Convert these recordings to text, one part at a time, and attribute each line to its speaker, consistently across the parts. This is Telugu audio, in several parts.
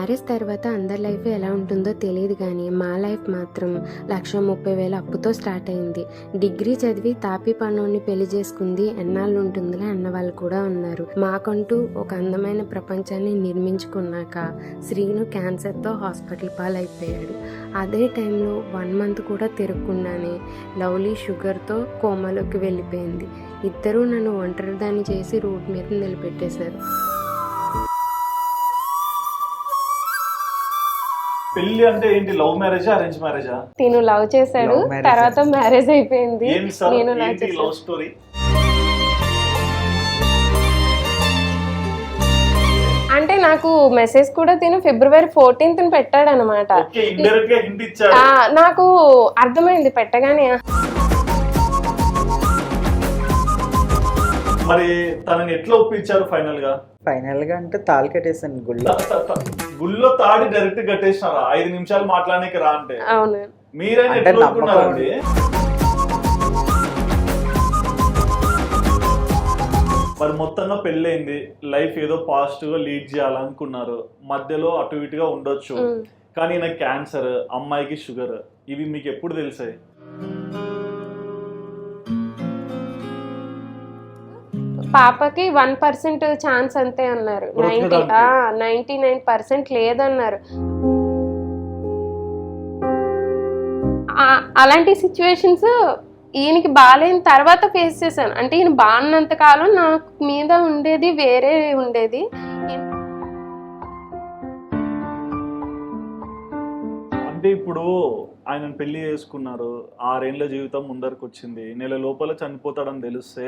Speaker 1: మ్యారేజ్ తర్వాత అందరి లైఫ్ ఎలా ఉంటుందో తెలియదు కానీ మా లైఫ్ మాత్రం 1,30,000 అప్పుతో స్టార్ట్ అయింది. డిగ్రీ చదివి తాపీ పనోడిని పెళ్లి చేసుకుంది, ఎన్నాళ్ళు ఉంటుందిలే అన్న వాళ్ళు కూడా ఉన్నారు. మాకంటూ ఒక అందమైన ప్రపంచాన్ని నిర్మించుకున్నాక శ్రీను క్యాన్సర్తో హాస్పిటల్ పాలైపోయాడు. అదే టైంలో 1 మంత్ కూడా తిరగకుండానే లవ్లీ షుగర్తో కోమాలోకి వెళ్ళిపోయింది. ఇద్దరూ నన్ను ఒంటరిదాన్ని చేసి రోడ్ మీద నిలబెట్టేశారు.
Speaker 2: పెళ్లి అంటే ఏంటి? లవ్ మ్యారేజా, అరేంజ్ మ్యారేజా?
Speaker 1: తిను లవ్ చేశాడు, తర్వాత మ్యారేజ్ అయిపోయింది. నేను
Speaker 2: లవ్ స్టోరీ.
Speaker 1: అంటే నాకు మెసేజ్ కూడా తిను February 14th పెట్టాడు అనమాట. నాకు అర్థమైంది పెట్టగానే.
Speaker 2: మరి తనని ఎట్లా ఒప్పించారు ఫైనల్ గా
Speaker 3: అంటే తాళి కట్టేసాను
Speaker 2: గుళ్ళో తాడి డైరెక్ట్ కట్టేసినారా? 5 నిమిషాలు మాట్లాడడానికి రా అంటే.
Speaker 1: అవును.
Speaker 2: మీరైనా ఎట్లా ఒప్పుకున్నారండి? మరి మొత్తంగా పెళ్ళైంది, లైఫ్ ఏదో పాజిటివ్ గా లీడ్ చేయాలనుకున్నారు, మధ్యలో అటు ఇటుగా ఉండొచ్చు, కానీ నాకు క్యాన్సర్, అమ్మాయికి షుగర్, ఇవి మీకు ఎప్పుడు తెలిసాయి?
Speaker 1: పాపకి 1% ఛాన్స్ అంతే అన్నారు. 99% లేదన్నారు. అలాంటి సిచ్యువేషన్స్ ఈయనకి బాగాలేని తర్వాత ఫేస్ చేశాను. అంటే ఈయన బాగున్నంత కాలం నాకు మీద ఉండేది వేరే ఉండేది.
Speaker 2: అంటే ఇప్పుడు ఆయన పెళ్లి చేసుకున్నారు, 6 ఏళ్ల జీవితం ముందరకు వచ్చింది, నెల లోపల చనిపోతాడని తెలిస్తే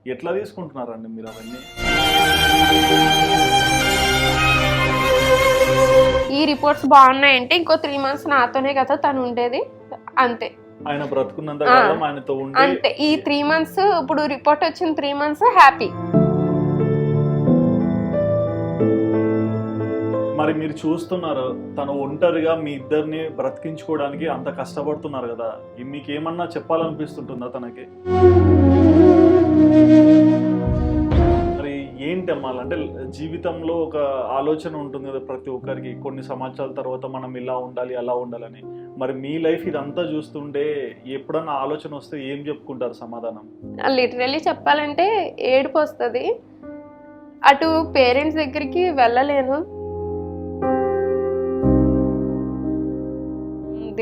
Speaker 2: ఎట్లా తీసుకుంటున్నారండి మీరు అవన్నీ?
Speaker 1: ఈ రిపోర్ట్స్ బాగున్నాయంటే ఇంకో 3 months నాతోనే కదా తను ఉండేది, అంతే.
Speaker 2: ఆయన బ్రతుకున్నంత కాలం ఆయనతో ఉండి
Speaker 1: అంతే. ఈ 3 months ఇప్పుడు రిపోర్ట్ వచ్చిన 3 months హ్యాపీ.
Speaker 2: మరి మీరు చూస్తున్నారు తను ఒంటరిగా మీ ఇద్దరిని బ్రతికించుకోవడానికి అంత కష్టపడుతున్నారు కదా, మీకు ఏమన్నా చెప్పాలనిపిస్తుంటుందా తనకి? మరి ఏంటి అమ్మాలంటే జీవితంలో ఒక ఆలోచన ఉంటుంది కదా ప్రతి ఒక్కరికి, కొన్ని సంవత్సరాల తర్వాత మనం ఇలా ఉండాలి అలా ఉండాలని. మరి మీ లైఫ్ ఇదంతా చూస్తుంటే ఎప్పుడన్నా ఆలోచన వస్తే ఏం చెప్పుకుంటారు సమాధానం?
Speaker 1: లిటరల్లీ చెప్పాలంటే ఏడుపు వస్తుంది. అటు పేరెంట్స్ దగ్గరికి వెళ్ళలేను.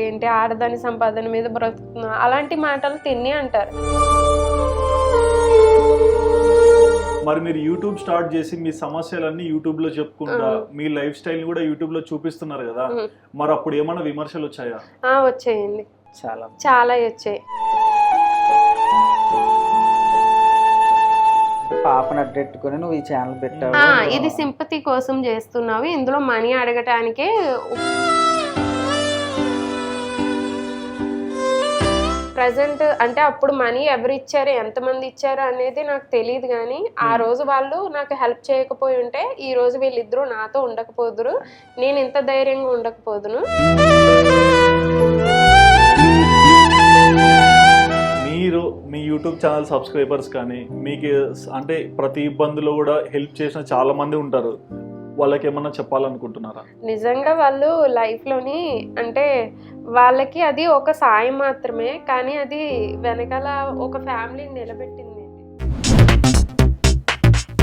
Speaker 1: ఏంటి ఆడదాని సంపాదన మీద బ్రతుకుతున్నా, అలాంటి మాటలు తిని అంటారు.
Speaker 2: మరి మీరు యూట్యూబ్ స్టార్ట్ చేసి మీ సమస్యలన్నీ యూట్యూబ్ లో చెప్పుకుంటా మీ లైఫ్ స్టైల్ కూడా యూట్యూబ్ లో చూపిస్తున్నారు కదా, మరి అప్పుడు ఏమైనా విమర్శలు వచ్చాయా?
Speaker 1: వచ్చాయండి,
Speaker 3: చాలా
Speaker 1: వచ్చాయి.
Speaker 3: పాపను అడ్డెట్టుకుని నువ్వు ఈ ఛానల్ పెట్టావు,
Speaker 1: ఇది సింపతి కోసం చేస్తున్నావు, ఇందులో మనీ అడగటానికే. ప్రజెంట్ అంటే అప్పుడు మనీ ఎవరు ఇచ్చారు, ఎంతమంది ఇచ్చారు అనేది నాకు తెలియదు, కానీ ఆ రోజు వాళ్ళు నాకు హెల్ప్ చేయకపోయి ఉంటే ఈ రోజు వీళ్ళిద్దరూ నాతో ఉండకపోదురు, నేను ఇంత ధైర్యంగా ఉండకపోదును.
Speaker 2: మీరు మీ యూట్యూబ్ ఛానల్ సబ్స్క్రైబర్స్ కానీ మీకు అంటే ప్రతి ఇబ్బందిలో కూడా హెల్ప్ చేసిన చాలా మంది ఉంటారు, వాళ్ళకి ఏమన్నా చెప్పాలనుకుంటున్నారా?
Speaker 1: నిజంగా వాళ్ళు లైఫ్లోని అంటే వాళ్ళకి అది ఒక సాయం మాత్రమే, కానీ అది వెనకాల ఒక ఫ్యామిలీని నిలబెట్టింది.